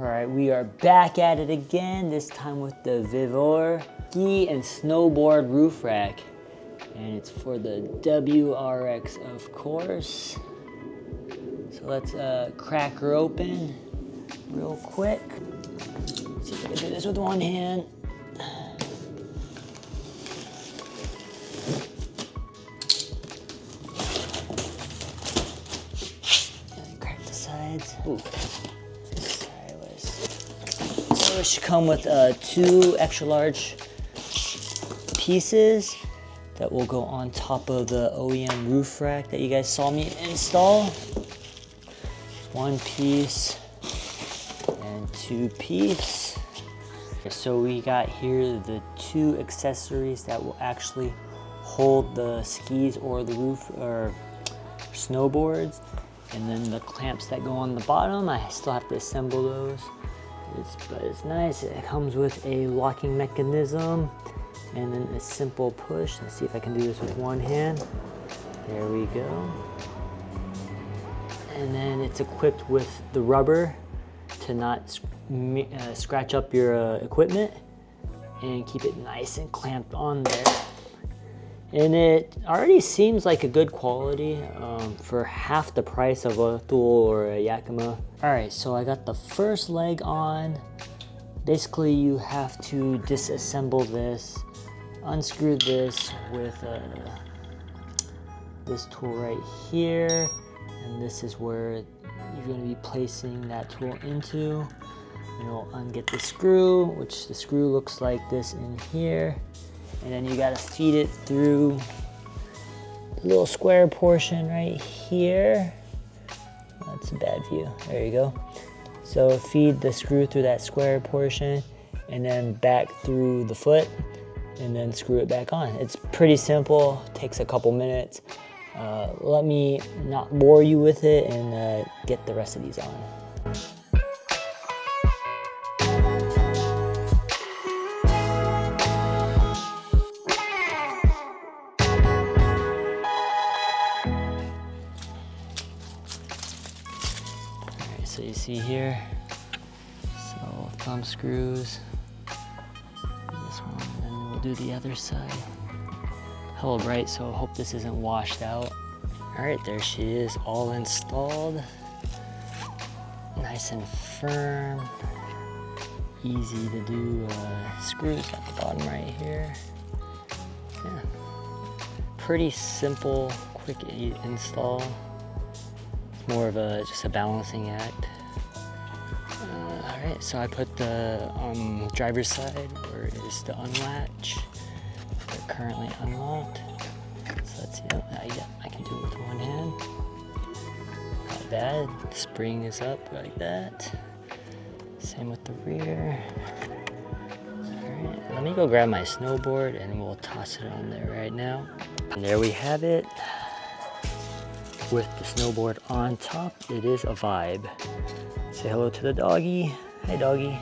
All right, we are back at it again, this time with the Vevor ski and snowboard roof rack. And it's for the WRX, of course. So let's crack her open real quick. Let's see if I can do this with one hand. And crack the sides. Ooh. So it should come with 2 extra large pieces that will go on top of the OEM roof rack that you guys saw me install. 1 piece and 2 pieces. So we got here the 2 accessories that will actually hold the skis or the roof or snowboards, and then the clamps that go on the bottom. I still have to assemble those. But it's nice. It comes with a locking mechanism and then a simple push. Let's see if I can do this with one hand. There we go. And then it's equipped with the rubber to not scratch up your equipment and keep it nice and clamped on there. And it already seems like a good quality for half the price of a Thule or a Yakima. All right, so I got the first leg on. Basically, you have to disassemble this, unscrew this with this tool right here. And this is where you're gonna be placing that tool into. And it'll unget the screw, which the screw looks like this in here. And then you gotta feed it through the little square portion right here. That's a bad view, there you go. So feed the screw through that square portion and then back through the foot and then screw it back on. It's pretty simple, takes a couple minutes. Let me not bore you with it and get the rest of these on. So you see here, so thumb screws, this one, and then we'll do the other side. Held right, so I hope this isn't washed out. All right, there she is, all installed. Nice and firm, easy to do screws at the bottom right here. Yeah, pretty simple, quick install. More of just a balancing act. All right, so I put the driver's side where it is to unlatch. They're currently unlocked. So let's see, yeah, I can do it with one hand. Not bad, the spring is up like that. Same with the rear. All right, let me go grab my snowboard and we'll toss it on there right now. And there we have it. With the snowboard on top, it is a vibe. Say hello to the doggy. Hey doggy.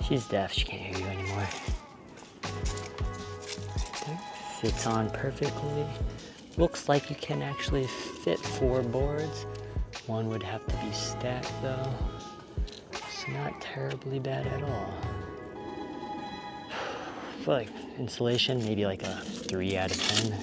She's deaf, she can't hear you anymore. Right there. Fits on perfectly. Looks like you can actually fit 4 boards. One would have to be stacked though. It's not terribly bad at all. I feel like installation, maybe like a 3 out of 10.